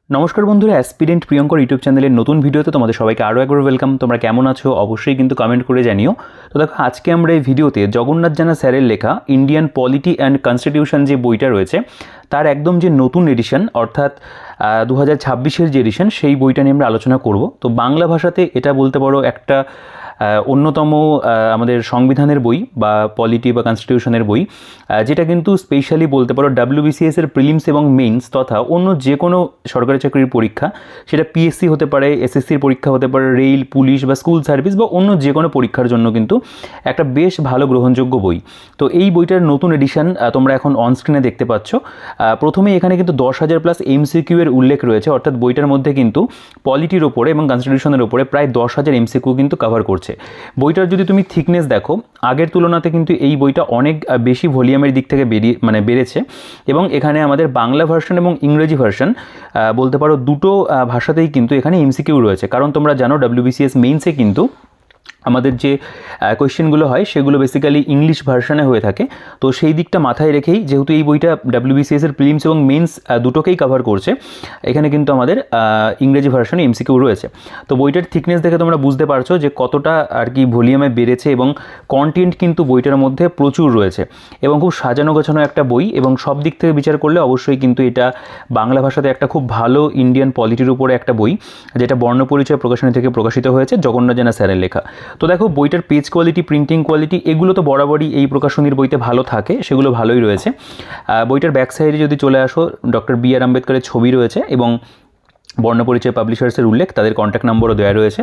নমস্কার বন্ধুরা, aspirant Priyankar YouTube চ্যানেলের নতুন ভিডিওতে তোমাদের সবাইকে আরও একবার ওয়েলকাম। তোমরা কেমন আছো অবশ্যই কিন্তু কমেন্ট করে জানিও। তো দেখো, আজকে আমরা এই ভিডিওতে জগন্নাথ জানা স্যারের লেখা ইন্ডিয়ান পলিটি অ্যান্ড কনস্টিটিউশন যে বইটা রয়েছে তার একদম যে নতুন এডিশন অর্থাৎ 2026-এর যে এডিশন সেই বইটা নিয়ে আমরা আলোচনা করব। তো বাংলা ভাষাতে এটা বলতে পারো একটা অন্যতম আমাদের সংবিধানের বই বা পলিটি বা কনস্টিটিউশনের বই, যেটা কিন্তু স্পেশালি বলতে পারো WBCS-এর প্রিলিমস এবং মেইনস তথা অন্য যে কোনো সরকারি চাকরির পরীক্ষা, সেটা পিএসসি হতে পারে, এসএসসির পরীক্ষা হতে পারে, রেল, পুলিশ বা স্কুল সার্ভিস বা অন্য যে কোনো পরীক্ষার জন্য কিন্তু একটা বেশ ভালো গ্রহণযোগ্য বই। তো এই বইটার নতুন এডিশন তোমরা এখন অন স্ক্রিনে দেখতে পাচ্ছ। প্রথমে এখানে কিন্তু 10,000+ MCQ এর উল্লেখ রয়েছে, অর্থাৎ বইটার মধ্যে কিন্তু পলিটির ওপরে এবং কনস্টিটিউশনের ওপরে প্রায় 10,000 MCQ কিন্তু কভার করছে। বইটার যদি তুমি থিকনেস দেখো, আগের তুলনাতে কিন্তু এই বইটা অনেক বেশি ভলিউমের দিক থেকে বেড়েছে এবং এখানে আমাদের বাংলা ভার্সন এবং ইংরেজি ভার্সন বলতে পারো দুটো ভাষাতেই কিন্তু এখানে MCQ রয়েছে। কারণ তোমরা জানো WBCS মেইনসে কিন্তু আমাদের যে কোয়েশ্চেনগুলো হয় সেগুলো বেসিক্যালি ইংলিশ ভার্সানে হয়ে থাকে। তো সেই দিকটা মাথায় রেখেই, যেহেতু এই বইটা WBCS-এর প্রিলিমস এবং মেন্স দুটোকেই কভার করছে, এখানে কিন্তু আমাদের ইংরেজি ভার্সানে MCQ রয়েছে। তো বইটার থিকনেস দেখে তোমরা বুঝতে পারছো যে কতটা আর কি ভলিউমে বেড়েছে এবং কন্টেন্ট কিন্তু বইটার মধ্যে প্রচুর রয়েছে এবং খুব সাজানো গোছানো একটা বই। এবং সব দিক থেকে বিচার করলে অবশ্যই কিন্তু এটা বাংলা ভাষাতে একটা খুব ভালো ইন্ডিয়ান পলিটির উপরে একটা বই, যেটা বর্ণপরিচয় প্রকাশনী থেকে প্রকাশিত হয়েছে, জগন্নাথ জানা স্যারের লেখা। তো দেখো, বইটার পেজ কোয়ালিটি, প্রিন্টিং কোয়ালিটি এগুলো তো বরাবরই এই প্রকাশনীর বইতে ভালো থাকে, সেগুলো ভালোই রয়েছে। বইটার ব্যাক সাইডে যদি চলে আসো, ডক্টর বি আর আম্বেদকরের ছবি রয়েছে এবং বর্ণপরিচয় পাবলিশার্সের উল্লেখ, তাদের কন্ট্যাক্ট নম্বরও দেওয়া রয়েছে।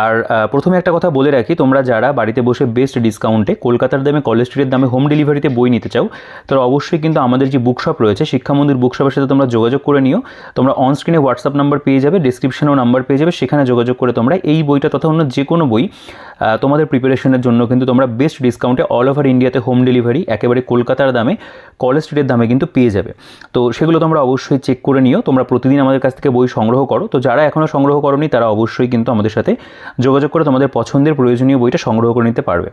আর প্রথমে একটা কথা বলে রাখি, তোমরা যারা বাড়িতে বসে বেস্ট ডিসকাউন্টে কলকাতার দামে, কলেজ স্ট্রিটের দামে হোম ডেলিভারিতে বই নিতে চাও, তারা অবশ্যই কিন্তু আমাদের যে বুকশপ রয়েছে শিক্ষা মন্দির বুকশপের সাথে তোমরা যোগাযোগ করে নিও। তোমরা অন স্ক্রিনে হোয়াটসঅ্যাপ নাম্বার পেয়ে যাবে, ডিসক্রিপশনেও নাম্বার পেয়ে যাবে, সেখানে যোগাযোগ করে তোমরা এই বইটা তথা অন্য যে কোনো বই তোমাদের প্রিপারেশনের জন্য কিন্তু তোমরা বেস্ট ডিসকাউন্টে অল ওভার ইন্ডিয়াতে হোম ডেলিভারি একেবারে কলকাতার দামে, কলেজ স্ট্রিটের দামে কিন্তু পেয়ে যাবে। তো সেগুলো তোমরা অবশ্যই চেক করে নিও। তোমরা প্রতিদিন আমাদের কাছ থেকে বই সংগ্রহ করো, তো যারা এখনও সংগ্রহ করোনি তারা অবশ্যই কিন্তু আমাদের সাথে যোগাযোগ করে তোমাদের পছন্দের প্রয়োজনীয় বইটা সংগ্রহ করে নিতে পারবে।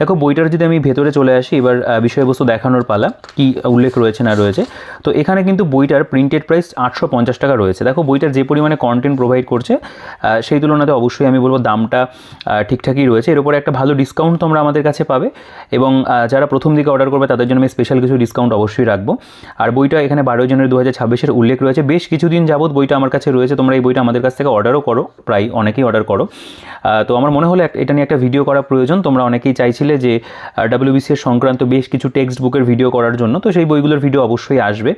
দেখো, বইটার যদি আমি ভেতরে চলে আসি, এবার বিষয়বস্তু দেখানোর পালা, কি উল্লেখ রয়েছে না রয়েছে। তো এখানে কিন্তু বইটার প্রিন্টেড প্রাইস 850 টাকা রয়েছে। দেখো, বইটার যে পরিমাণে কন্টেন্ট প্রোভাইড করছে সেই তুলনাতে অবশ্যই আমি বলবো দামটা ঠিকঠাকই রয়েছে। এর উপরে একটা ভালো ডিসকাউন্ট তোমরা আমাদের কাছে পাবে এবং যারা প্রথম দিকে অর্ডার করবে তাদের জন্য আমি স্পেশাল কিছু ডিসকাউন্ট অবশ্যই রাখবো। আর বইটা এখানে 12 জানুয়ারি 2026-এর উল্লেখ রয়েছে। বেশ কিছুদিন যাবত বইটা আমার কাছে রয়েছে, তোমরা এই বইটা আমাদের কাছ থেকে অর্ডারও করো, প্রায় অনেকেই অর্ডার করো। তো আমার মনে হলো এটা নিয়ে একটা ভিডিও করা প্রয়োজন। তোমরা অনেকেই চাইছিলে যে WBCS সংক্রান্ত বেশ কিছু টেক্সট বুকের ভিডিও করার জন্য, তো সেই বইগুলোর ভিডিও অবশ্যই আসবে।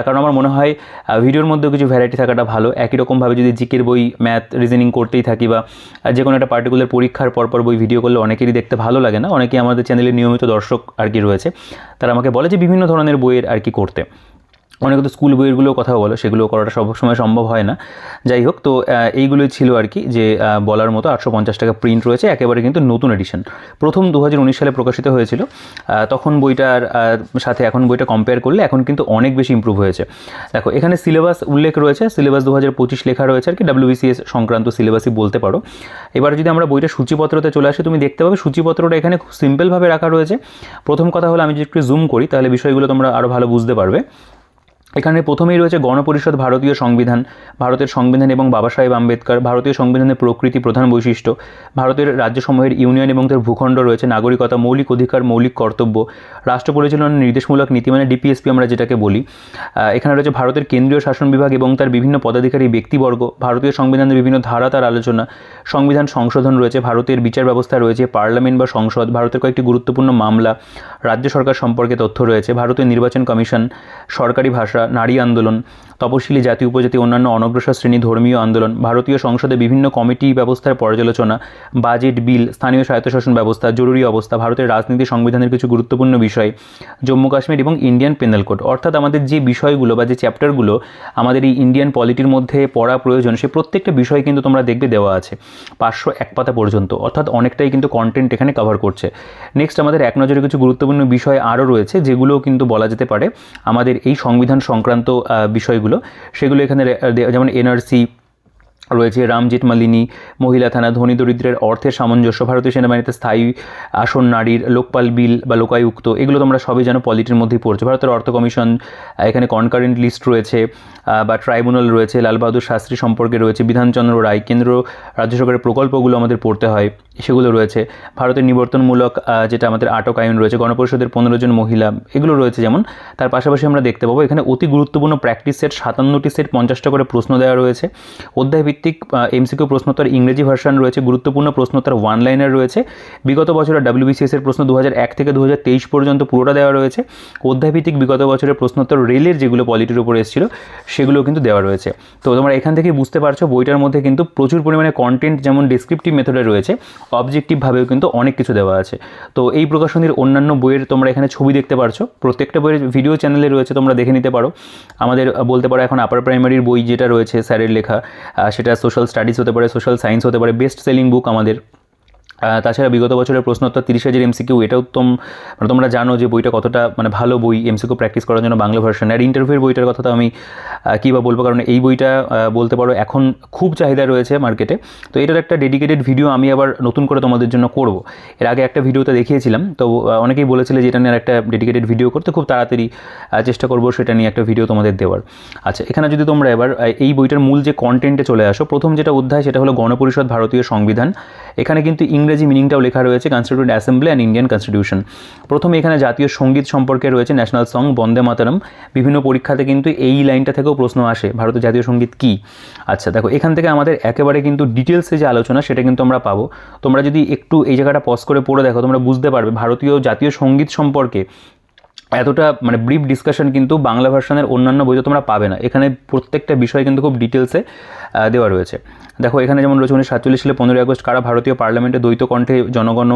কারণ আমার মনে হয় ভিডিওর মধ্যেও কিছু ভ্যারাইটি থাকাটা ভালো। একই রকমভাবে যদি জিকের বই, ম্যাথ, রিজনিং করতেই থাকি বা যে কোনো একটা পার্টিকুলার পরীক্ষার পরপর বই ভিডিও করলে অনেকেরই দেখতে ভালো লাগে না। অনেকেই আমাদের চ্যানেলের নিয়মিত দর্শক আর কি রয়েছে, তারা আমাকে বলে যে বিভিন্ন ধরনের বইয়ের আর কি করতে। অনেকে তো স্কুল বইয়েরগুলোও কথা বলো, সেগুলো করাটা সব সময় সম্ভব হয় না। যাই হোক, তো এইগুলোই ছিল আর কি যে বলার মতো। 850 টাকা প্রিন্ট রয়েছে, একেবারে কিন্তু নতুন এডিশন, প্রথম 2019 সালে প্রকাশিত হয়েছিল। তখন বইটার সাথে এখন বইটা কম্পেয়ার করলে এখন কিন্তু অনেক বেশি ইম্প্রুভ হয়েছে। দেখো, এখানে সিলেবাস উল্লেখ রয়েছে, সিলেবাস 2025 লেখা রয়েছে আর কি, WBCS সংক্রান্ত সিলেবাসই বলতে পারো। এবার যদি আমরা বইটা সূচিপত্রতে চলে আসি, তুমি দেখতে পাবে সূচিপত্রটা এখানে খুব সিম্পলভাবে রাখা রয়েছে। প্রথম কথা হলো, আমি যদি একটু জুম করি তাহলে বিষয়গুলো তোমরা আরও ভালো বুঝতে পারবে। এখানে প্রথমেই রয়েছে গণপরিষদ, ভারতীয় সংবিধান, ভারতের সংবিধান এবং বাবা সাহেব আম্বেদকর, ভারতীয় সংবিধানের প্রকৃতি, প্রধান বৈশিষ্ট্য, ভারতের রাজ্যসমূহের ইউনিয়ন এবং তার ভূখণ্ড রয়েছে, নাগরিকতা, মৌলিক অধিকার, মৌলিক কর্তব্য, রাষ্ট্র পরিচালনার নির্দেশমূলক নীতি মানে DPSP আমরা যেটাকে বলি। এখানে রয়েছে ভারতের কেন্দ্রীয় শাসন বিভাগ এবং তার বিভিন্ন পদাধিকারী ব্যক্তিবর্গ, ভারতীয় সংবিধানের বিভিন্ন ধারা, তার আলোচনা, সংবিধান সংশোধন রয়েছে, ভারতের বিচার ব্যবস্থা রয়েছে, পার্লামেন্ট বা সংসদ, ভারতের কয়েকটি গুরুত্বপূর্ণ মামলা, রাজ্য সরকার সম্পর্কে তথ্য রয়েছে, ভারতীয় নির্বাচন কমিশন, সরকারি ভাষা, নারী আন্দোলন, তপশিলি জাতি উপজাতি অন্যান্য অনগ্রসর শ্রেণী, ধর্মীয় আন্দোলন, ভারতীয় সংসদে বিভিন্ন কমিটি ব্যবস্থার পর্যালোচনা, বাজেট, বিল, স্থানীয় স্বায়ত্তশাসন ব্যবস্থা, জরুরি অবস্থা, ভারতের রাজনীতি, সংবিধানের কিছু গুরুত্বপূর্ণ বিষয়, জম্মু কাশ্মীর এবং ইন্ডিয়ান পেনাল কোড। অর্থাৎ আমাদের যে বিষয়গুলো বা যে চ্যাপ্টারগুলো আমাদের এই ইন্ডিয়ান পলিটির মধ্যে পড়া প্রয়োজন, সে প্রত্যেকটা বিষয় কিন্তু তোমরা দেখবে দেওয়া আছে 501 পাতা পর্যন্ত, অর্থাৎ অনেকটাই কিন্তু কন্টেন্ট এখানে কভার করছে। নেক্সট আমাদের এক নজরে কিছু গুরুত্বপূর্ণ বিষয় আরও রয়েছে, যেগুলো কিন্তু বলা যেতে পারে আমাদের এই সংবিধান সংক্রান্ত বিষয়গুলো, সেগুলো এখানে যেমন NRC রয়েছে, রাম জেঠমালিনী, মহিলা থানা, ধনী দরিদ্রের অর্থের সামঞ্জস্য, ভারতীয় সেনাবাহিনীতে স্থায়ী আসন নারীর, লোকপাল বিল বা লোকায়ুক্ত, এগুলো তোমরা সবই জানো পলিটির মধ্যেই পড়ছে। ভারতের অর্থ কমিশন, এখানে কনকারেন্ট লিস্ট রয়েছে, বা ট্রাইব্যুনাল রয়েছে, লাল বাহাদুর শাস্ত্রী সম্পর্কে রয়েছে, বিধানচন্দ্র রায়, কেন্দ্র রাজ্য সরকারের প্রকল্পগুলো আমাদের পড়তে হয়, সেগুলো রয়েছে। ভারতের নিবর্তনমূলক যেটা আমাদের আটক আইন রয়েছে, গণপরিষদের 15 জন মহিলা, এগুলো রয়েছে যেমন। তার পাশাপাশি আমরা দেখতে পাবো এখানে অতি গুরুত্বপূর্ণ প্র্যাকটিস সেট 57টি সেট 50টা করে প্রশ্ন দেওয়া রয়েছে। অধ্যায়ভিত্তিক এমসিকিউ প্রশ্নোত্তর ইংরেজি ভার্সন রয়েছে, গুরুত্বপূর্ণ প্রশ্নোত্তর ওয়ান লাইনার রয়েছে। বিগত বছরের WBCS এর প্রশ্ন 2001 থেকে 2023 পর্যন্ত পুরোটা দেওয়া রয়েছে। অধ্যায়ভিত্তিক বিগত বছরের প্রশ্নোত্তর রেলের যেগুলো পলিটির উপরে এসেছিল সেগুলো কিন্তু দেওয়া রয়েছে। তো তোমরা এখান থেকেই বুঝতে পারছো বইটার মধ্যে কিন্তু প্রচুর পরিমাণে কন্টেন্ট যেমন ডেসক্রিপটিভ মেথডে রয়েছে, অবজেক্টিভভাবেও কিন্তু অনেক কিছু দেওয়া আছে। তো এই প্রকাশনীর অন্যান্য বইয়ের তোমরা এখানে ছবি দেখতে পারছো, প্রত্যেকটা বইয়ের ভিডিও চ্যানেলে রয়েছে, তোমরা দেখে নিতে পারো। আমাদের বলতে পারো এখন আপার প্রাইমারির বই যেটা রয়েছে স্যারের লেখা, সেটা সোশ্যাল স্টাডিজ হতে পারে, সোশ্যাল সায়েন্স হতে পারে, বেস্ট সেলিং বুক আমাদের। তাছাড়া বিগত বছরের প্রশ্নোত্তর 30,000 MCQ, এটা উত্তম, মানে তোমরা জানো যে বইটা কতটা মানে ভালো বই MCQ প্র্যাকটিস করার জন্য বাংলা ভার্সন। আর ইন্টারভিউর বইটার কথা তো আমি কী বা বলবো, কারণ এই বইটা বলতে পারো এখন খুব চাহিদা রয়েছে মার্কেটে। তো এটার একটা ডেডিকেটেড ভিডিও আমি আবার নতুন করে তোমাদের জন্য করব। এর আগে একটা ভিডিওতে দেখিয়েছিলাম, তো অনেকেই বলেছিলে যে এটা নিয়ে একটা ডেডিকেটেড ভিডিও করতে, খুব তাড়াতাড়ি চেষ্টা করবো সেটা নিয়ে একটা ভিডিও তোমাদের দেওয়ার। আচ্ছা, এখানে যদি তোমরা এবার এই বইটার মূল যে কন্টেন্টে চলে আসো, প্রথম যেটা অধ্যায় সেটা হলো গণপরিষদ ভারতীয় সংবিধান। এখানে কিন্তু ইংরেজি মিনিংটাও লেখা রয়েছে, constituent assembly and Indian constitution. প্রথমে এখানে জাতীয় সঙ্গীত সম্পর্কে রয়েছে, ন্যাশনাল সং বন্দে মাতরম। বিভিন্ন পরীক্ষাতে কিন্তু এই লাইনটা থেকেও প্রশ্ন আসে, ভারতের জাতীয় সঙ্গীত কী। আচ্ছা দেখো, এখান থেকে আমাদের একেবারে কিন্তু ডিটেলসে যে আলোচনা সেটা কিন্তু আমরা পাবো। তোমরা যদি একটু এই জায়গাটা পজ করে পড়ে দেখো, তোমরা বুঝতে পারবে ভারতীয় জাতীয় সঙ্গীত সম্পর্কে এতটা মানে ব্রিফ ডিসকাশন কিন্তু বাংলা ভার্সনের অন্যান্য বইতে তোমরা পাবে না। এখানে প্রত্যেকটা বিষয় কিন্তু খুব ডিটেলসে দেওয়া রয়েছে। দেখো এখানে যেমন রয়েছে 1947 সালে 15ই আগস্ট কারা ভারতীয় পার্লামেন্টে দ্বৈত কণ্ঠে জনগণ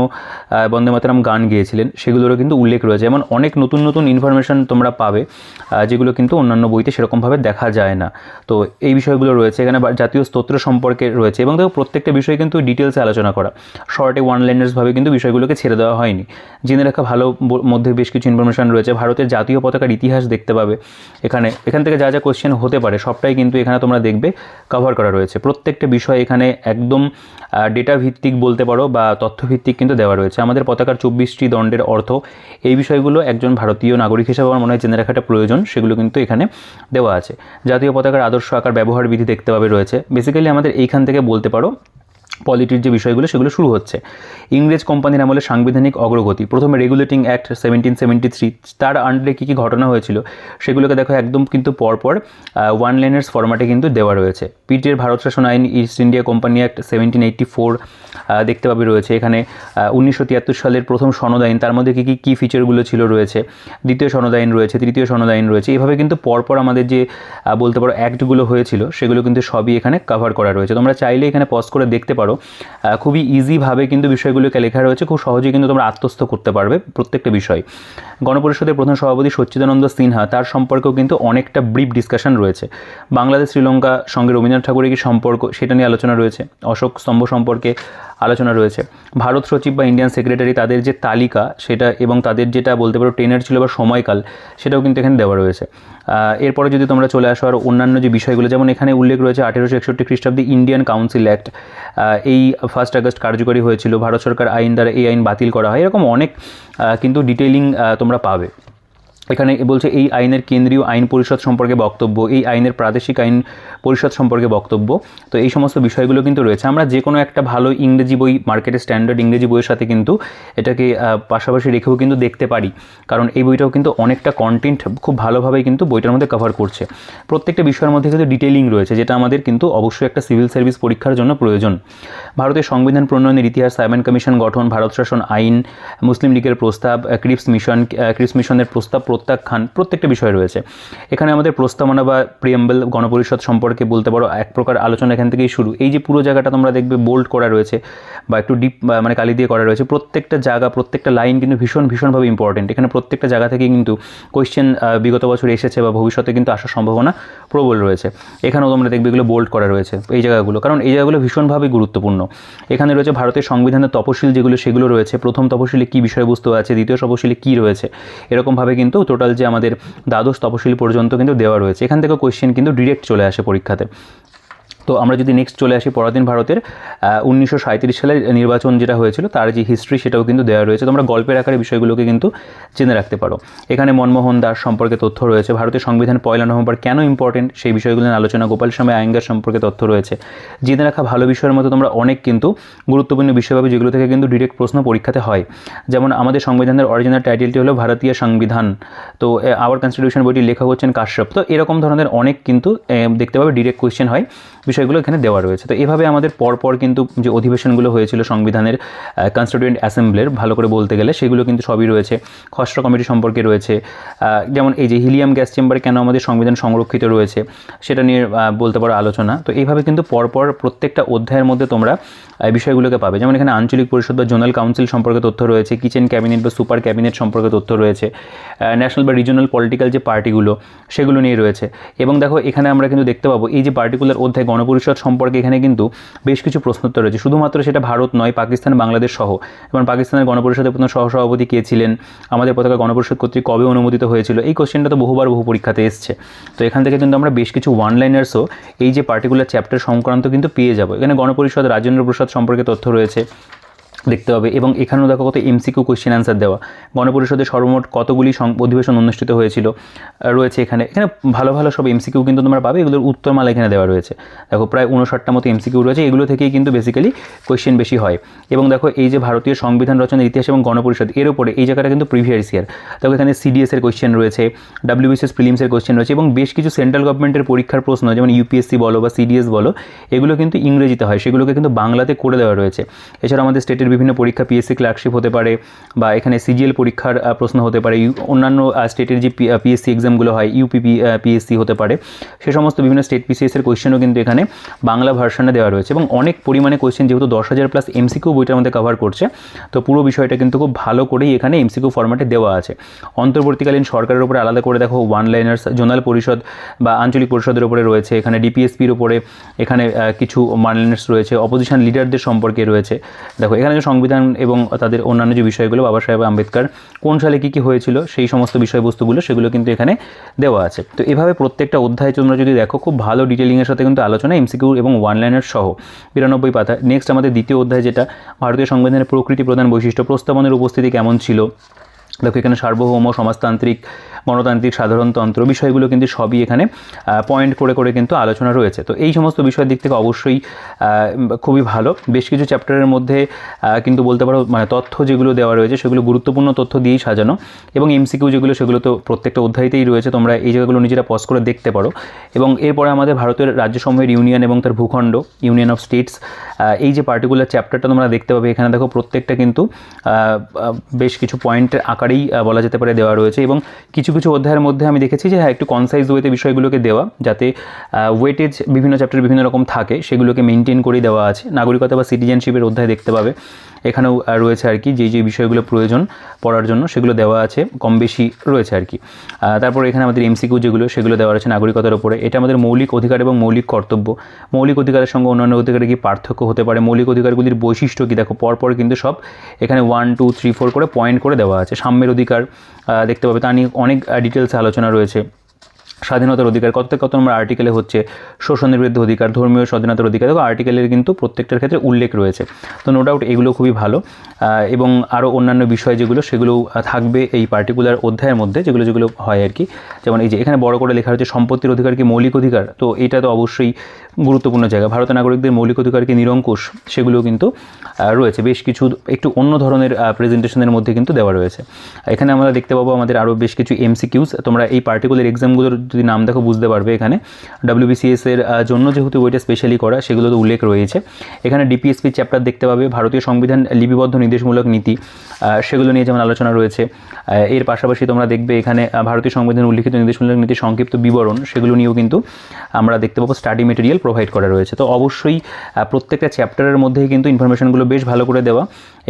বন্দে মাতরম গান গেয়েছিলেন, সেগুলোরও কিন্তু উল্লেখ রয়েছে। এমন অনেক নতুন নতুন ইনফরমেশন তোমরা পাবে যেগুলো কিন্তু অন্যান্য বইতে সেরকমভাবে দেখা যায় না। তো এই বিষয়গুলো রয়েছে এখানে, জাতীয় স্তোত্র সম্পর্কে রয়েছে, এবং দেখো প্রত্যেকটা বিষয় কিন্তু ডিটেলসে আলোচনা করা, শর্টে ওয়ান লাইনার্সভাবে কিন্তু বিষয়গুলোকে ছেড়ে দেওয়া হয়নি। জেনে রাখা ভালো মধ্যে বেশ কিছু ইনফরমেশন রয়েছে। ভারতের জাতীয় পতাকার ইতিহাস দেখতে পাবে এখান থেকে যা যা কোয়েশ্চেন হতে পারে সবটাই কিন্তু এখানে তোমরা দেখবে কভার করা রয়েছে। প্রত্যেকটা বিষয় এখানে একদম ডেটা ভিত্তিক বলতে পারো বা তথ্যভিত্তিক কিন্তু দেওয়া রয়েছে। আমাদের পতাকার 24টি দণ্ডের অর্থ, এই বিষয়গুলো একজন ভারতীয় নাগরিক হিসেবে আমার মনে হয় জেনে রাখাটা প্রয়োজন, সেগুলো কিন্তু এখানে দেওয়া আছে। জাতীয় পতাকার আদর্শ আকার ব্যবহার বিধি দেখতে পাবে রয়েছে। বেসিক্যালি আমাদের এইখান থেকে বলতে পারো পলিটির যে বিষয়গুলো সেগুলো শুরু হচ্ছে। ইংরেজ কোম্পানির আমলে সাংবিধানিক অগ্রগতি, প্রথমে রেগুলেটিং অ্যাক্ট 1773, তার আন্ডারে কী কী ঘটনা হয়েছিল সেগুলোকে দেখো একদম কিন্তু পরপর ওয়ান লাইনার্স ফরম্যাটে কিন্তু দেওয়া রয়েছে। পিটের ভারত শাসন আইন, ইস্ট ইন্ডিয়া কোম্পানি অ্যাক্ট 1784 দেখতে পাবে রয়েছে। এখানে 1973 সালের প্রথম সনদ আইন, তার মধ্যে কী ফিচারগুলো ছিল রয়েছে। দ্বিতীয় সনদ আইন রয়েছে, তৃতীয় সনদ আইন রয়েছে। এভাবে কিন্তু পরপর আমাদের যে বলতে পারো অ্যাক্টগুলো হয়েছিল সেগুলো কিন্তু সবই এখানে কভার করা রয়েছে। তোমরা চাইলে এখানে পজ করে দেখতে পারো, খুবই ইজিভাবে কিন্তু বিষয়গুলোকে লেখা রয়েছে, খুব সহজেই কিন্তু তোমরা আত্মস্থ করতে পারবে প্রত্যেকটা বিষয়। গণপরিষদের প্রধান সভাপতি সচ্চিদানন্দ সিনহা, তার সম্পর্কেও কিন্তু অনেকটা ব্রিফ ডিসকাশন রয়েছে। বাংলাদেশ শ্রীলঙ্কা সঙ্গে রবীন্দ্রনাথ ঠাকুরের কি সম্পর্ক সেটা নিয়ে আলোচনা রয়েছে। অশোক স্তম্ভ সম্পর্কে আলোচনা রয়েছে। ভারত সচিব বা ইন্ডিয়ান সেক্রেটারি তাদের যে তালিকা সেটা এবং তাদের যেটা বলতে পারো টেনার ছিল বা সময়কাল, সেটাও কিন্তু এখানে দেওয়া রয়েছে। এরপরে যদি তোমরা চলে আসো আর অন্যান্য যে বিষয়গুলো, যেমন এখানে উল্লেখ রয়েছে 1861 খ্রিস্টাব্দে ইন্ডিয়ান কাউন্সিল অ্যাক্ট, এই 1 আগস্ট কার্যকরী হয়েছিল। ভারত সরকার আইন দ্বারা এই আইন বাতিল করা হয়। এরকম অনেক কিন্তু ডিটেইলিং তোমরা পাবে। এখানে বলছে এই আইনের কেন্দ্রীয় আইন পরিষদ সম্পর্কে বক্তব্য, এই আইনের প্রাদেশিক আইন পরিষদ সম্পর্কে বক্তব্য। তো এই সমস্ত বিষয়গুলো কিন্তু রয়েছে। আমরা যে কোনো একটা ভালো ইংরেজি বই, মার্কেটে স্ট্যান্ডার্ড ইংরেজি বইয়ের সাথে কিন্তু এটাকে পাশাপাশি রেখেও কিন্তু দেখতে পারি, কারণ এই বইটাও কিন্তু অনেকটা কন্টেন্ট খুব ভালোভাবেই কিন্তু বইটার মধ্যে কভার করছে। প্রত্যেকটা বিষয়ের মধ্যে কিন্তু ডিটেইলিং রয়েছে, যেটা আমাদের কিন্তু অবশ্যই একটা সিভিল সার্ভিস পরীক্ষার জন্য প্রয়োজন। ভারতের সংবিধান প্রণয়নের ইতিহাস, সাইমন কমিশন গঠন, ভারত শাসন আইন, মুসলিম লীগের প্রস্তাব, ক্রিপস মিশনের প্রস্তাব প্রত্যাখ্যান, প্রত্যেকটা বিষয় রয়েছে। এখানে আমাদের প্রস্তাবনা বা প্রিয়াম্বল গণপরিষদ সম্পর্কে বলতে পারো এক প্রকার আলোচনা এখান থেকেই শুরু। এই যে পুরো জায়গাটা তোমরা দেখবে বোল্ড করা রয়েছে বা একটু ডিপ মানে কালি দিয়ে করা রয়েছে, প্রত্যেকটা জায়গা প্রত্যেকটা লাইন কিন্তু ভীষণভাবে ইম্পর্টেন্ট। এখানে প্রত্যেকটা জায়গা থেকে কিন্তু কোয়েশ্চেন বিগত বছর এসেছে বা ভবিষ্যতে কিন্তু আসার সম্ভাবনা প্রবল রয়েছে। এখানেও তোমরা দেখবে এগুলো বোল্ড করা রয়েছে এই জায়গাগুলো, কারণ এই জায়গাগুলো ভীষণভাবে গুরুত্বপূর্ণ। এখানে রয়েছে ভারতের সংবিধানের তপশিল যেগুলো সেগুলো রয়েছে, প্রথম তপশিলে কী বিষয়বস্তু আছে, দ্বিতীয় তপশিলে কী রয়েছে, এরকমভাবে কিন্তু টোটাল যে আমাদের দ্বাদশ তপশিল পর্যন্ত কিন্তু দেওয়া রয়েছে। এখান থেকে কোয়েশ্চেন কিন্তু ডিরেক্ট চলে আসে পরীক্ষাতে। তো আমরা যদি নেক্সট চলে আসি পরাধীন ভারতের 1937 সালের নির্বাচন যেটা হয়েছিল তার যে হিস্ট্রি সেটাও কিন্তু দেওয়া রয়েছে, তোমরা গল্পের আকারে বিষয়গুলোকে কিন্তু জেনে রাখতে পারো। এখানে মনমোহন দাস সম্পর্কে তথ্য রয়েছে, ভারতের সংবিধান 1 নভেম্বর কেন ইম্পর্টেন্ট সেই বিষয়গুলো নিয়ে আলোচনা, গোপাল স্বামী আয়েঙ্গার সম্পর্কে তথ্য রয়েছে। জেনে রাখা ভালো বিষয়ের মতো তোমরা অনেক কিন্তু গুরুত্বপূর্ণ বিষয় পাবে যেগুলো থেকে কিন্তু ডিরেক্ট প্রশ্ন পরীক্ষাতে হয়। যেমন আমাদের সংবিধানের অরিজিনাল টাইটেলটি হলো ভারতীয় সংবিধান, তো আওয়ার কনস্টিটিউশন বইটির লেখক হচ্ছেন কাশ্যপ। তো এরকম ধরনের অনেক কিন্তু দেখতে পাবে ডিরেক্ট কোয়েশ্চেন হয়, বিষয়গুলো এখানে দেওয়া রয়েছে। তো এভাবে আমাদের পরপর কিন্তু যে অধিবেশনগুলো হয়েছিল সংবিধানের কনস্টিটিউয়েন্ট অ্যাসেম্বলির ভালো করে বলতে গেলে সেগুলো কিন্তু সবই রয়েছে। খসড়া কমিটি সম্পর্কে রয়েছে, যেমন এই যে হিলিয়াম গ্যাস চেম্বারে কেন আমাদের সংবিধান সংরক্ষিত রয়েছে সেটা নিয়ে বলতে পারো আলোচনা। তো এইভাবে কিন্তু পরপর প্রত্যেকটা অধ্যায়ের মধ্যে তোমরা বিষয়গুলোকে পাবে। যেমন এখানে আঞ্চলিক পরিষদ বা জোনাল কাউন্সিল সম্পর্কে তথ্য রয়েছে, কিচেন ক্যাবিনেট বা সুপার ক্যাবিনেট সম্পর্কে তথ্য রয়েছে, ন্যাশনাল বা রিজনাল পলিটিক্যাল যে পার্টিগুলো সেগুলো নিয়ে রয়েছে। এবং দেখো এখানে আমরা কিন্তু দেখতে পাবো এই যে পার্টিকুলার অধ্যায় গণপরিষদ সম্পর্কে এখানে কিন্তু বেশ কিছু প্রশ্নোত্তর রয়েছে, শুধুমাত্র সেটা ভারত নয়, পাকিস্তান, বাংলাদেশ সহ। যেমন পাকিস্তানের গণপরিষদের প্রথম সহসভাপতি কে ছিলেন, আমাদের পতাকা গণপরিষদ কর্তৃক কবে অনুমোদিত হয়েছিল, এই কোশ্চেনটা তো বহুবার বহু পরীক্ষাতে এসছে। তো এখান থেকে কিন্তু আমরা বেশ কিছু ওয়ান লাইনার্সও এই যে পার্টিকুলার চ্যাপ্টার সংক্রান্ত কিন্তু পেয়ে যাবো। এখানে গণপরিষদ রাজেন্দ্র প্রসাদ সম্পর্কে তথ্য রয়েছে দেখতে হবে। এবং এখানেও দেখো কত এমসিকিউ কোশ্চেন অ্যান্সার দেওয়া, গণপরিষদের সর্বমোট কতগুলি অধিবেশন অনুষ্ঠিত হয়েছিল রয়েছে এখানে। এখানে ভালো ভালো সব এমসিকিউ কিন্তু তোমরা পাবে, এগুলোর উত্তরমালা এখানে দেওয়া রয়েছে। দেখো প্রায় 59টা মতো এমসিকিউ রয়েছে, এগুলো থেকেই কিন্তু বেসিক্যালি কোশ্চেন বেশি হয়। এবং দেখো এই যে ভারতীয় সংবিধান রচনার ইতিহাস এবং গণপরিষদ এর উপরে এই জায়গাটা কিন্তু প্রিভিয়াস ইয়ার। দেখো এখানে সিডিএসের কোশ্চেন রয়েছে, WBCS প্রিলিমসের কোশ্চেন রয়েছে এবং বেশ কিছু সেন্ট্রাল গভর্নমেন্টের পরীক্ষার প্রশ্ন যেমন ইউপিএসসি বলো বা সিডিএস বলো এগুলো কিন্তু ইংরেজিতে হয়, সেগুলোকে কিন্তু বাংলাতে করে দেওয়া রয়েছে। এছাড়া আমাদের স্টেটের বিভিন্ন পরীক্ষা পিএসসি ক্লার্কশিপ হতে পারে বা এখানে সিজিএল পরীক্ষার প্রশ্ন হতে পারে, অন্যান্য স্টেটের যে পিএসসি এক্সামগুলো হয় পিএসসি হতে পারে, সে সমস্ত বিভিন্ন স্টেট পিসিএসের কোয়েশ্চেনও কিন্তু এখানে বাংলা ভার্সনে দেওয়া রয়েছে। এবং অনেক পরিমাণে কোয়েশ্চেন যেহেতু 10,000 প্লাস এমসিকিউ বইটার মধ্যে কভার করছে, তো পুরো বিষয়টা কিন্তু খুব ভালো করেই এখানে এমসিকিউ ফরম্যাটে দেওয়া আছে। অন্তর্বর্তীকালীন সরকারের উপরে আলাদা করে দেখো ওয়ান লাইনার্স, জোনাল পরিষদ বা আঞ্চলিক পরিষদের উপরে রয়েছে, এখানে ডিপিএসপির উপরে এখানে কিছু ওয়ান লাইনার্স রয়েছে, অপোজিশন লিডারদের সম্পর্কে রয়েছে। দেখো এখানে যে সংবিধান এবং তাদের অন্যান্য যে বিষয়গুলো বাবা সাহেব আম্বেদকর কোন সালে কী কী হয়েছিল সেই সমস্ত বিষয়বস্তুগুলো সেগুলো কিন্তু এখানে দেওয়া আছে। তো এভাবে প্রত্যেকটা অধ্যায় তোমরা যদি দেখো খুব ভালো ডিটেলিংয়ের সাথে কিন্তু আলোচনা এমসিকিউ এবং ওয়ান লাইনার সহ 92 পাতা। নেক্সট আমাদের দ্বিতীয় অধ্যায় যেটা ভারতীয় সংবিধানের প্রকৃতি প্রধান বৈশিষ্ট্য, প্রস্তাবনের উপস্থিতি কেমন ছিল। দেখো এখানে সার্বভৌম, সমাজতান্ত্রিক, গণতান্ত্রিক, সাধারণতন্ত্র বিষয়গুলো কিন্তু সবই এখানে পয়েন্ট করে করে কিন্তু আলোচনা রয়েছে। তো এই সমস্ত বিষয়ের দিক থেকে অবশ্যই খুবই ভালো। বেশ কিছু চ্যাপ্টারের মধ্যে কিন্তু বলতে পারো মানে তথ্য যেগুলো দেওয়া রয়েছে সেগুলো গুরুত্বপূর্ণ তথ্য দিয়েই সাজানো, এবং এমসিকিউ যেগুলো সেগুলো তো প্রত্যেকটা অধ্যায়তেই রয়েছে, তোমরা এই জায়গাগুলো নিজেরা পজ করে দেখতে পারো। এবং এরপরে আমাদের ভারতের রাজ্যসমূহের ইউনিয়ন এবং তার ভূখণ্ড, ইউনিয়ন অফ স্টেটস, এই যে পার্টিকুলার চ্যাপ্টারটা তোমরা দেখতে পাবে এখানে দেখো প্রত্যেকটা কিন্তু বেশ কিছু পয়েন্টের আকারেই বলা যেতে পারে দেওয়া রয়েছে। এবং কিছু কিছু অধ্যায়ের মধ্যে আমি দেখেছি যে একটু কনসাইজ ওয়েতে বিষয়গুলোকে দেওয়া, যাতে ওয়েটেজ বিভিন্ন চ্যাপ্টারে বিভিন্ন রকম থাকে সেগুলোকে মেনটেন করেই দেওয়া আছে। নাগরিকতা বা সিটিজেনশিপের অধ্যায় দেখতে পাবে, এখানেও রয়েছে আর কি যে যে বিষয়গুলো প্রয়োজন পড়ার জন্য সেগুলো দেওয়া আছে, কম বেশি রয়েছে আর কি। তারপর এখানে আমাদের এমসিকিউ যেগুলো সেগুলো দেওয়া আছে নাগরিকতার উপরে। এটা আমাদের মৌলিক অধিকার এবং মৌলিক কর্তব্য, মৌলিক অধিকারের সঙ্গে অন্যান্য অধিকারের কি পার্থক্য হতে পারে, মৌলিক অধিকারগুলির বৈশিষ্ট্য কী, দেখো পরপর কিন্তু সব এখানে 1, 2, 3, 4 করে পয়েন্ট করে দেওয়া আছে। সাম্যের অধিকার দেখতে পাবে, তা নিয়ে অনেক ডিটেলসে আলোচনা রয়েছে। স্বাধীনতার অধিকার কত নম্বর আর্টিকেলে হচ্ছে, শোষণের বিরুদ্ধে অধিকার, ধর্মীয় স্বাধীনতার অধিকার, দেখো আর্টিকেলের কিন্তু প্রত্যেকটার ক্ষেত্রে উল্লেখ রয়েছে। তো নো ডাউট এগুলো খুবই ভালো। এবং আরও অন্যান্য বিষয় যেগুলো সেগুলো থাকবে এই পার্টিকুলার অধ্যায়ের মধ্যে, যেগুলো যেগুলো হয় আর কি। যেমন এই যে এখানে বড় করে লেখা হচ্ছে সম্পত্তির অধিকার কি মৌলিক অধিকার, তো এটা তো অবশ্যই গুরুত্বপূর্ণ জায়গা। ভারতের নাগরিকদের মৌলিক অধিকার কি নিরঙ্কুশ, সেগুলো কিন্তু রয়েছে। বেশ কিছু একটু অন্য ধরনের প্রেজেন্টেশনের মধ্যে কিন্তু দেওয়া রয়েছে। এখানে আমরা দেখতে পাবো আমাদের আরও বেশ কিছু এমসিকিউস, তোমরা এই পার্টিকুলার এক্সামগুলোর যদি নাম দেখো বুঝতে পারবে। এখানে WBCS এর জন্য যেহেতু বইটা স্পেশালি করা সেগুলো তো উল্লেখ রয়েছে। এখানে ডিপিএসপি চ্যাপ্টার দেখতে পাবে, ভারতীয় সংবিধান লিপিবদ্ধ নির্দেশমূলক নীতি, সেগুলো নিয়ে যেমন আলোচনা রয়েছে। এর পাশাপাশি তোমরা দেখবে এখানে ভারতীয় সংবিধান উল্লিখিত নির্দেশমূলক নীতির সংক্ষিপ্ত বিবরণ, সেগুলো নিয়েও কিন্তু আমরা দেখতে পাবো স্টাডি মেটেরিয়াল প্রোভাইড করা রয়েছে। তো অবশ্যই প্রত্যেকটা চ্যাপ্টারের মধ্যেই কিন্তু ইনফরমেশনগুলো বেশ ভালো করে দেওয়া।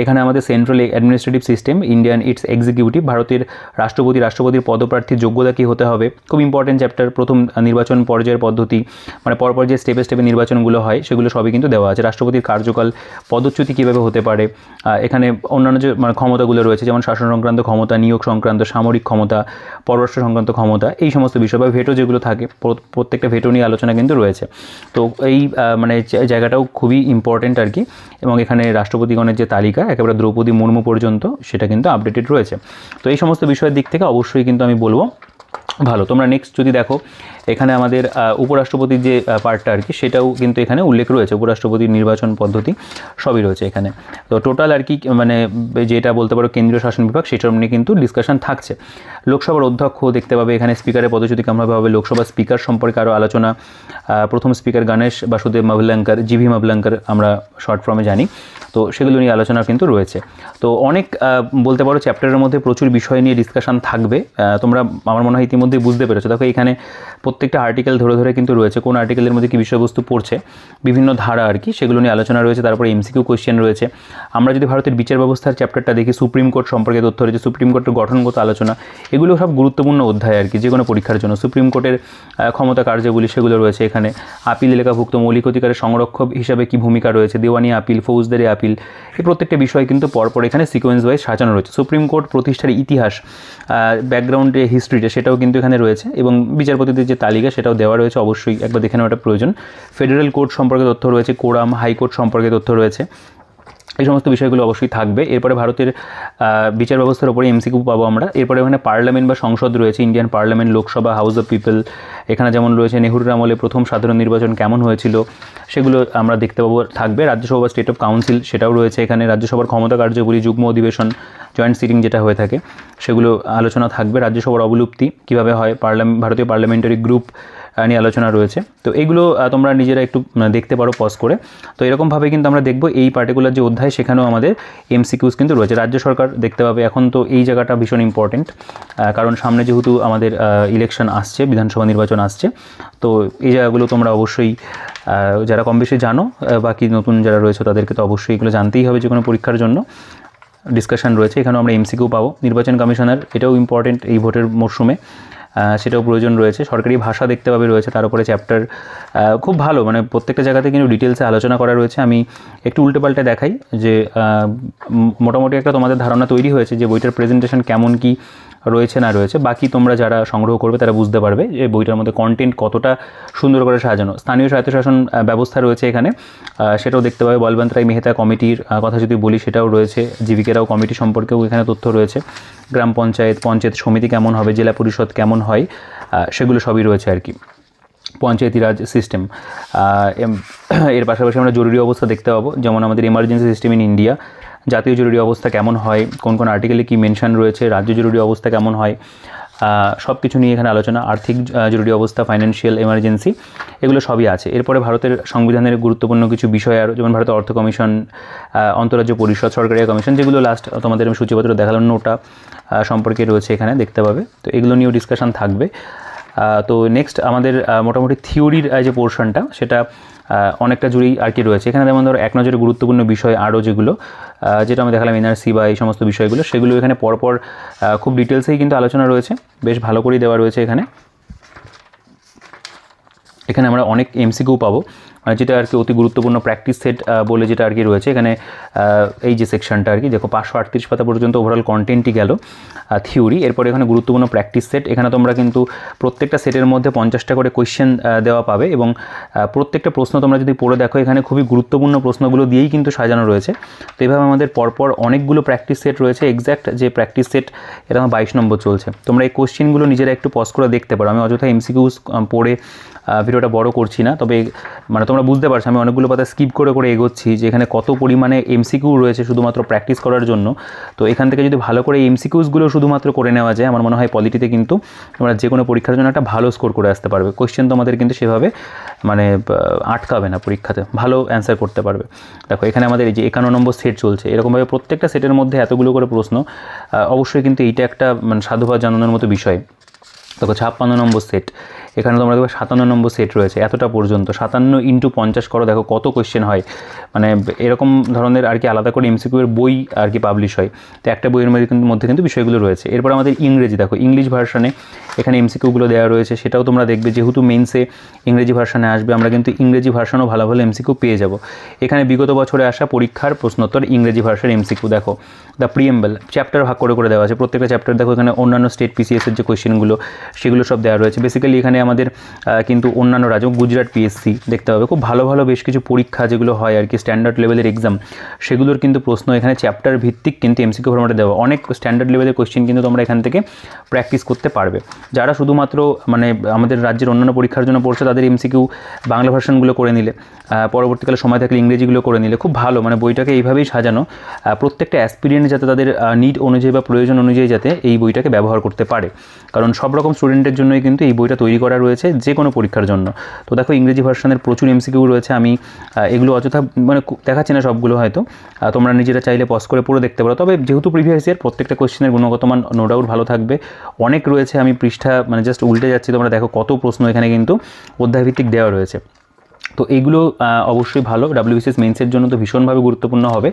এখানে আমাদের central administrative system, Indian it's executive, ভারতের রাষ্ট্রপতির পদপ্রার্থীর যোগ্যতা কী হতে হবে, খুব ইম্পর্টেন্ট চ্যাপ্টার। প্রথম নির্বাচন পর্যায়ের পদ্ধতি, মানে পরপর যে স্টেপে স্টেপে নির্বাচনগুলো হয় সেগুলো সবই কিন্তু দেওয়া আছে। রাষ্ট্রপতির কার্যকাল, পদচ্যুতি কীভাবে হতে পারে, এখানে অন্যান্য যে মানে ক্ষমতাগুলো রয়েছে যেমন শাসন সংক্রান্ত ক্ষমতা, নিয়োগ সংক্রান্ত, সামরিক ক্ষমতা, পররাষ্ট্র সংক্রান্ত ক্ষমতা, এই সমস্ত বিষয় বা ভেটো যেগুলো থাকে প্রত্যেকটা ভেটো নিয়ে আলোচনা কিন্তু রয়েছে। তো এই মানে জায়গাটাও খুবই ইম্পর্টেন্ট আর কি। এবং এখানে রাষ্ট্রপতিগণের যে তালিকা একেবারে দ্রৌপদী মুর্মু পর্যন্ত সেটা কিন্তু আপডেটেড রয়েছে। তো এই সমস্ত বিষয়ের দিক থেকে অবশ্যই কিন্তু আমি বলবো ভালো। তোমরা নেক্সট যদি দেখো এখানে আমাদের উপরাষ্ট্রপতির যে পার্টটা আর কি সেটাও কিন্তু এখানে উল্লেখ রয়েছে, উপরাষ্ট্রপতির নির্বাচন পদ্ধতি সবই রয়েছে এখানে। তো টোটাল আর কি মানে যেটা বলতে পারো কেন্দ্রীয় শাসন বিভাগ সেটার নিয়ে কিন্তু ডিসকাশন থাকছে। লোকসভার অধ্যক্ষ দেখতে পাবে এখানে, স্পিকারের পদচ্যুতি কেমনভাবে হবে, লোকসভার স্পিকার সম্পর্কে আরও আলোচনা। প্রথম স্পিকার গণেশ বাসুদেব মাভলঙ্কর, জিভি মাভলঙ্কর আমরা শর্ট ফর্মে জানি, তো সেগুলো নিয়ে আলোচনা কিন্তু রয়েছে। তো অনেক বলতে পারো চ্যাপ্টারের মধ্যে প্রচুর বিষয় নিয়ে ডিসকাশন থাকবে। তোমরা আমার মনে হয় ইতিমধ্যে বুঝতে পেরেছো। দেখো এখানে প্রত্যেকটা আর্টিকেল ধরে ধরে কিন্তু রয়েছে, কোন আর্টিকেলের মধ্যে কী বিষয়বস্তু পড়ছে, বিভিন্ন ধারা আর কি সেগুলো নিয়ে আলোচনা রয়েছে। তারপরে এমসিকিউ কোয়েশ্চেন রয়েছে। আমরা যদি ভারতের বিচার ব্যবস্থার চ্যাপ্টারটা দেখি, সুপ্রিম কোর্ট সম্পর্কে তথ্য রয়েছে, সুপ্রিম কোর্টের গঠনগত আলোচনা, এগুলো সব গুরুত্বপূর্ণ অধ্যায় আর কি যে কোনো পরীক্ষার জন্য। সুপ্রিম কোর্টের ক্ষমতা কার্যাবলী সেগুলো রয়েছে এখানে। আপিল এলাকাভুক্ত মৌলিক অধিকারের সংরক্ষক হিসাবে কী ভূমিকা রয়েছে, দেওয়ানি আপিল, ফৌজদারি আপিল, এই প্রত্যেকটা বিষয় কিন্তু পরপর এখানে সিকোয়েন্স ওয়াইজ সাজানো রয়েছে। সুপ্রিম কোর্ট প্রতিষ্ঠার ইতিহাস, ব্যাকগ্রাউন্ডে হিস্ট্রিটা সেটাও কিন্তু এখানে রয়েছে, এবং বিচারপতিদের যে তালিকা সেটাও দেওয়া রয়েছে, অবশ্যই একবার দেখে নেওয়াটা প্রয়োজন। ফেডারেল কোর্ট সম্পর্কে তথ্য রয়েছে, কোরাম হাইকোর্ট সম্পর্কে তথ্য রয়েছে, এই সমস্ত বিষয়গুলো অবশ্যই থাকবে। এরপরে ভারতের বিচার ব্যবস্থার উপরে এমসিকিউ পাবো আমরা। এরপরে এখানে পার্লামেন্ট বা সংসদ রয়েছে, Indian parliament, Lok Sabha, house of people, এখানে যেমন রয়েছে নেহরুর আমলে প্রথম সাধারণ নির্বাচন কেমন হয়েছিল সেগুলো আমরা দেখতে পাবো থাকবে। রাজ্যসভা, স্টেট অফ কাউন্সিল সেটাও রয়েছে এখানে। রাজ্যসভার ক্ষমতা কার্যবলী, যুগ্ম অধিবেশন, জয়েন্ট সিটিং যেটা হয়ে থাকে সেগুলো আলোচনা থাকবে। রাজ্যসভার অবলুপ্তি কীভাবে হয়, ভারতীয় পার্লামেন্টারি গ্রুপ নিয়ে আলোচনা রয়েছে। তো এইগুলো তোমরা নিজেরা একটু দেখতে পারো পজ করে। তো এরকমভাবে কিন্তু আমরা দেখব এই পার্টিকুলার যে অধ্যায় সেখানেও আমাদের এমসিকিউস কিন্তু রয়েছে। রাজ্য সরকার দেখতে পাবে, এখন তো এই জায়গাটা ভীষণ ইম্পর্টেন্ট, কারণ সামনে যেহেতু আমাদের ইলেকশন আসছে, বিধানসভা নির্বাচন আসছে। তো এই জায়গাগুলো তোমরা অবশ্যই যারা কম বেশি জানো, বাকি নতুন যারা রয়েছে তাদেরকে তো অবশ্যই এগুলো জানতেই হবে যে কোনো পরীক্ষার জন্য। ডিসকাশন রয়েছে এখানেও আমরা এমসিকিউ পাবো। নির্বাচন কমিশনার এটাও ইম্পর্টেন্ট এই ভোটের মরশুমে, সেটাও প্রয়োজন রয়েছে। সরকারি ভাষা দেখতে পাবে রয়েছে, তার উপরে চ্যাপ্টার খুব ভালো, মানে প্রত্যেকটা জায়গাতে কিন্তু ডিটেলসে আলোচনা করা রয়েছে। আমি একটু উল্টে পাল্টে দেখাই যে মোটামুটি একটা তোমাদের ধারণা তৈরি হয়েছে যে বইটার প্রেজেন্টেশন কেমন কি রয়েছে না রয়েছে। বাকি তোমরা যারা সংগ্রহ করবে তারা বুঝতে পারবে যে বইটার মধ্যে কন্টেন্ট কতটা সুন্দর করে সাজানো। স্থানীয় স্বায়ত্তশাসন ব্যবস্থা রয়েছে এখানে, সেটাও দেখতে পাবে। বলবন্ত রায় মেহতা কমিটির কথা যদি বলি সেটাও রয়েছে। জীবিকা রাও কমিটি সম্পর্কেও এখানে তথ্য রয়েছে। গ্রাম পঞ্চায়েত, পঞ্চায়েত সমিতি কেমন হবে, জেলা পরিষদ কেমন হয়, সেগুলো সবই রয়েছে আর কি। পঞ্চায়েতি রাজ সিস্টেম, এর পাশাপাশি আমরা জরুরি অবস্থা দেখতে পাবো, যেমন আমাদের এমার্জেন্সি সিস্টেম ইন ইন্ডিয়া, জাতীয় জরুরি অবস্থা কেমন হয়, কোন কোন আর্টিকেলে কী মেনশন রয়েছে, রাজ্য জরুরি অবস্থা কেমন হয়, সব কিছু নিয়ে এখানে আলোচনা। আর্থিক জরুরি অবস্থা, ফাইন্যান্সিয়াল এমার্জেন্সি, এগুলো সবই আছে। এরপরে ভারতের সংবিধানের গুরুত্বপূর্ণ কিছু বিষয় আরও, যেমন ভারতের অর্থ কমিশন, অন্তরাজ্য পরিষদ, সরকারি কমিশন, যেগুলো লাস্ট তোমাদের আমি সূচিপত্র দেখালাম, নোটা সম্পর্কে রয়েছে এখানে দেখতে পাবে। তো এগুলো নিয়েও ডিসকাশন থাকবে। তো নেক্সট আমাদের মোটামুটি থিওরির যে পোর্শনটা সেটা অনেকটা জুড়েই আর কি রয়েছে এখানে। যেমন ধরো এক নজরে গুরুত্বপূর্ণ বিষয় আরও যেগুলো, যেটা আমি দেখালাম এনআরসি বা এই সমস্ত বিষয়গুলো, সেগুলো এখানে পরপর খুব ডিটেলসেই কিন্তু আলোচনা রয়েছে, বেশ ভালো করেই দেওয়া রয়েছে এখানে। এখানে আমরা অনেক এমসিকিউ পাবো, মানে যেটা আর কি অতি গুরুত্বপূর্ণ প্র্যাকটিস সেট বলে যেটা আর কি রয়েছে এখানে। এই যে সেকশনটা আর কি দেখো 538 পাতা পর্যন্ত ওভারঅল কন্টেন্টই গেল থিওরি। এরপরে এখানে গুরুত্বপূর্ণ প্র্যাকটিস সেট, এখানে তোমরা কিন্তু প্রত্যেকটা সেটের মধ্যে 50টা করে কোয়েশ্চেন দেওয়া পাবে, এবং প্রত্যেকটা প্রশ্ন তোমরা যদি পড়ে দেখো এখানে খুবই গুরুত্বপূর্ণ প্রশ্নগুলো দিয়েই কিন্তু সাজানো রয়েছে। তো এইভাবে আমাদের পরপর অনেকগুলো প্র্যাকটিস সেট রয়েছে। এক্স্যাক্ট যে প্র্যাকটিস সেট এটা আমার 22 নম্বর চলছে। তোমরা এই কোয়েশ্চেনগুলো নিজেরা একটু পজ করে দেখতে পারো। আমি অযথা এমসিকিউস পড়ে ভিডিওটা বড় করছি না, তবে মানে তোমরা বুঝতে পারছো আমি অনেকগুলো পাতা স্কিপ করে করে এগোচ্ছি যে এখানে কত পরিমাণে এমসিকিউ রয়েছে শুধুমাত্র প্র্যাকটিস করার জন্য। তো এখান থেকে যদি ভালো করে এমসিকিউসগুলো শুধুমাত্র করে নেওয়া যায়, আমার মনে হয় পলিটিতে কিন্তু তোমরা যে কোনো পরীক্ষার জন্য একটা ভালো স্কোর করে আসতে পারবে। কোয়েশ্চেন তোমাদের কিন্তু সেভাবে মানে আটকাবে না, পরীক্ষাতে ভালো অ্যান্সার করতে পারবে। দেখো এখানে আমাদের এই যে 51 নম্বর সেট চলছে, এরকমভাবে প্রত্যেকটা সেটের মধ্যে এতগুলো করে প্রশ্ন, অবশ্যই কিন্তু এইটা একটা মানে সাধুবাদ জানানোর মতো বিষয়। দেখো 56 নম্বর সেট, এখানে তোমরা দেখবে 57 নম্বর সেট রয়েছে এতটা পর্যন্ত। 57 × 50 করো, দেখো কত কোয়েশ্চেন হয়। মানে এরকম ধরনের আর কি আলাদা করে এমসিকিউর বই আর কি পাবলিশ হয়। তো একটা বইয়ের মধ্যে কিন্তু বিষয়গুলো রয়েছে। এরপর আমাদের ইংরেজি, দেখো ইংলিশ ভার্সানে এখানে এমসিকিউগুলো দেওয়া রয়েছে, সেটাও তোমরা দেখবে। যেহেতু মেন্সে ইংরেজি ভার্সানে আসবে, আমরা কিন্তু ইংরেজি ভার্সানও ভালো ভালো এমসিকিউ পেয়ে যাব। এখানে বিগত বছরে আসা পরীক্ষার প্রশ্নোত্তর ইংরেজি ভার্সার এমসিকিউ, দেখো দ্য প্রিএম্বল, চ্যাপ্টার ভাগ করে করে দেওয়া আছে। প্রত্যেকটা চ্যাপ্টার দেখো এখানে অন্যান্য স্টেট পিসিএসের যে কোয়েশ্চেনগুলো সেগুলো সব দেওয়া রয়েছে। বেসিক্যালি এখানে আমাদের কিন্তু অন্যান্য রাজ্য গুজরাট পিএসসি দেখতে হবে, খুব ভালো ভালো বেশ কিছু পরীক্ষা যেগুলো হয় আর কি, স্ট্যান্ডার্ড লেভেলের এক্সাম, সেগুলোর কিন্তু প্রশ্ন এখানে চ্যাপ্টার ভিত্তিক কিন্তু এমসিকিউ ফরম্যাটে দেওয়া, অনেক স্ট্যান্ডার্ড লেভেলের কোশ্চেন কিন্তু তোমরা এখান থেকে প্র্যাকটিস করতে পারবে। যারা শুধুমাত্র মানে আমাদের রাজ্যের অন্যান্য পরীক্ষার জন্য পড়ছে তাদের এমসিকিউ বাংলা ভার্সনগুলো করে নিলে, পরবর্তীকালে সময় থাকলে ইংরেজিগুলো করে নিলে খুব ভালো, মানে বইটাকে এইভাবেই সাজানো, প্রত্যেকটা অ্যাসপিরিয়েন্ট যাতে তাদের নিড অনুযায়ী বা প্রয়োজন অনুযায়ী যাতে এই বইটাকে ব্যবহার করতে পারে, কারণ সব রকম স্টুডেন্টের জন্যই কিন্তু এই বইটা তৈরি করা রয়েছে যে কোনো পরীক্ষার জন্য। তো দেখো ইংরেজি ভার্সনের প্রচুর এমসিকিউ রয়েছে, আমি এগুলো অযথা মানে দেখাচ্ছি না সবগুলো, হয়তো তোমরা নিজেরা চাইলে পজ করে পড়ে দেখতে পারো। তবে যেহেতু প্রিভিয়াস ইয়ার প্রত্যেকটা কোশ্চেনের গুণগত মান নো ডাউট ভালো থাকবে, অনেক রয়েছে, আমি পৃষ্ঠা মানে জাস্ট উল্টে যাচ্ছি, তোমরা দেখো কত প্রশ্ন এখানে কিন্তু অধ্যায়ভিত্তিক দেওয়া রয়েছে। তো এইগুলো অবশ্যই ভালো, ডাব্লিউবিসিএস মেন্সের জন্য তো ভীষণভাবে গুরুত্বপূর্ণ হবে।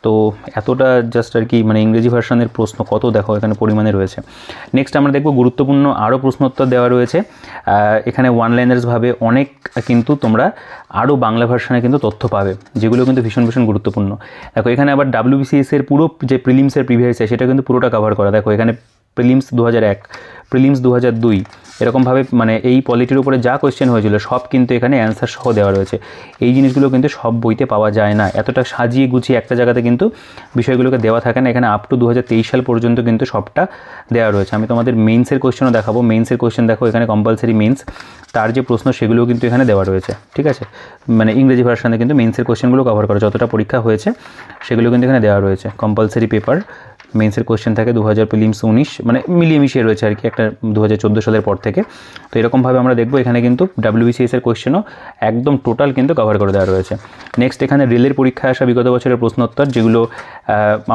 তো এতটা জাস্ট আর কি মানে ইংরেজি ভার্সনের প্রশ্ন কত দেখো এখানে পরিমাণে রয়েছে। নেক্সট আমরা দেখব গুরুত্বপূর্ণ আরও প্রশ্নোত্তর দেওয়া রয়েছে এখানে ওয়ান লাইনার্সভাবে অনেক, কিন্তু তোমরা আরও বাংলা ভার্সনে কিন্তু তথ্য পাবে যেগুলো কিন্তু ভীষণ ভীষণ গুরুত্বপূর্ণ। দেখো এখানে আবার ডাব্লিউবিসিএসের পুরো যে প্রিলিমসের প্রিভিয়াস সেটা কিন্তু পুরোটা কভার করা। দেখো এখানে প্রিলিমস 2001, প্রিলিমস 2002, এরকমভাবে মানে এই পলিটির উপরে যা কোয়েশ্চেন হয়েছিল সব কিন্তু এখানে অ্যান্সার সহ দেওয়া রয়েছে। এই জিনিসগুলো কিন্তু সব বইতে পাওয়া যায় না, এতটা সাজিয়ে গুছিয়ে একটা জায়গাতে কিন্তু বিষয়গুলোকে দেওয়া থাকে না। এখানে আপ টু 2023 সাল পর্যন্ত কিন্তু সবটা দেওয়া রয়েছে। আমি তোমাদের মেন্সের কোয়েশ্চেনও দেখাবো, মেন্সের কোয়েশ্চেন দেখো এখানে কম্পালসারি মেন্স, তার যে প্রশ্ন সেগুলোও কিন্তু এখানে দেওয়া রয়েছে, ঠিক আছে, মানে ইংরেজি ভার্সনে কিন্তু মেন্সের কোয়েশ্চেনগুলো কভার করা, যতটা পরীক্ষা হয়েছে সেগুলো কিন্তু এখানে দেওয়া রয়েছে। কম্পালসারি পেপার মেন্সের কোয়েশ্চেন থাকে 2000, প্রিলিমস 19, মানে মিলিয়ে মিশিয়ে রয়েছে আর কি একটা 2014 সালের পর থেকে। তো এরকমভাবে আমরা দেখবো এখানে কিন্তু ডাব্লিউবিসিএসের কোয়েশ্চেনও একদম টোটাল কিন্তু কভার করে দেওয়া রয়েছে। নেক্সট এখানে রেলের পরীক্ষায় আসা বিগত বছরের প্রশ্নোত্তর, যেগুলো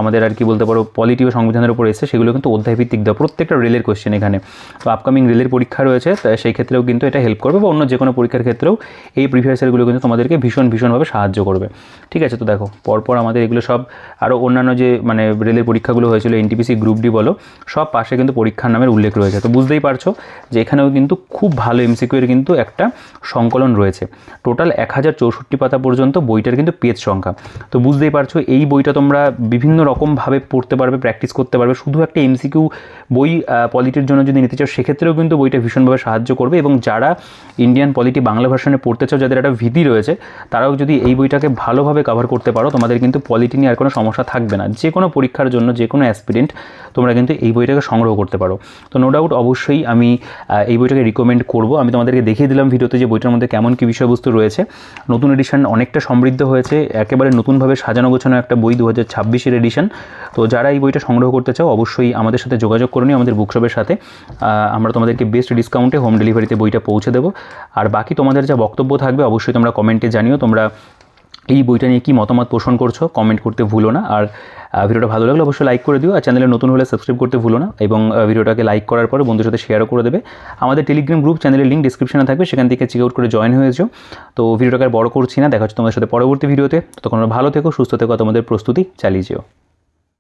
আমাদের আর কি বলতে পারো পলিটি ও সংবিধানের উপর এসে, সেগুলো কিন্তু অধ্যায়ভিত্তিক দেওয়া, প্রত্যেকটা রেলের কোয়েশ্চেন এখানে। তো আপকামিং রেলের পরীক্ষা রয়েছে, সেই ক্ষেত্রেও কিন্তু এটা হেল্প করবে, বা অন্য যে কোনো পরীক্ষার ক্ষেত্রেও এই প্রিভিয়াস ইয়ারগুলো কিন্তু তোমাদেরকে ভীষণভাবে সাহায্য করবে, ঠিক আছে। তো দেখো পরপর আমাদের এগুলো সব আরও অন্যান্য যে মানে রেলের পরীক্ষাগুলো হয়েছিল, এনটিপিসি গ্রুপ ডি বলো, সব পাশে কিন্তু পরীক্ষার নামের উল্লেখ রয়েছে। তো বুঝতেই পারছো যে এখানেও কিন্তু খুব ভালো এমসিকিউ এর কিন্তু একটা সংকলন রয়েছে, টোটাল 1064 পাতা পর্যন্ত বইটার কিন্তু পেজ সংখ্যা। তো বুঝতেই পারছো এই বইটা তোমরা বিভিন্ন রকমভাবে পড়তে পারবে, প্র্যাকটিস করতে পারবে। শুধু একটা এমসিকিউ বই পলিটির জন্য যদি নিতে চাও সেক্ষেত্রেও কিন্তু বইটা ভীষণভাবে সাহায্য করবে, এবং যারা ইন্ডিয়ান পলিটি বাংলা ভার্সনে পড়তে চাও, যাদের একটা ভীতি রয়েছে, তারাও যদি এই বইটাকে ভালোভাবে কভার করতে পারো, তোমাদের কিন্তু পলিটি নিয়ে আর কোনো সমস্যা থাকবে না। যে কোনো পরীক্ষার জন্য যে কোনো অ্যাসপিরেন্ট তোমরা কিন্তু এই বইটাকে সংগ্রহ করতে পারো। তো নো ডাউট অবশ্যই আমি এই বইটাকে রিকমেন্ড করব। আমি তোমাদেরকে দেখিয়ে দিলাম ভিডিওতে যে বইটার মধ্যে কেমন কী বিষয়বস্তু রয়েছে। নতুন এডিশন অনেকটা সমৃদ্ধ হয়েছে, একেবারে নতুনভাবে সাজানো গোছানো একটা বই, 2026-এর এডিশন। তো যারা এই বইটা সংগ্রহ করতে চাও অবশ্যই আমাদের সাথে যোগাযোগ করে নিও, আমাদের বুকশপের সাথে। আমরা তোমাদেরকে বেস্ট ডিসকাউন্টে হোম ডেলিভারিতে বইটা পৌঁছে দেবো। আর বাকি তোমাদের যা বক্তব্য থাকবে অবশ্যই তোমরা কমেন্টে জানিও, তোমরা এই বইটা নিয়ে কী মতামত পোষণ করছো, কমেন্ট করতে ভুলো না। আর ভিডিওটা ভালো লাগলে অবশ্যই লাইক করে দিও, আর চ্যানেলে নতুন হলে সাবস্ক্রাইব করতে ভুলো না, এবং ভিডিওটাকে লাইক করার পরে বন্ধুদের সাথে শেয়ারও করে দেবে। আমাদের টেলিগ্রাম গ্রুপ চ্যানেলের লিঙ্ক ডিসক্রিপশনে থাকবে, সেখান থেকে চেক আউট করে জয়েন হয়ে যাও। তো ভিডিওটাকে আর বড় করছি না, দেখা হচ্ছে তোমাদের সাথে পরবর্তী ভিডিওতে। ততক্ষণ ভালো থেকো, সুস্থ থেকো, তোমাদের প্রস্তুতি চালিয়ে যেও।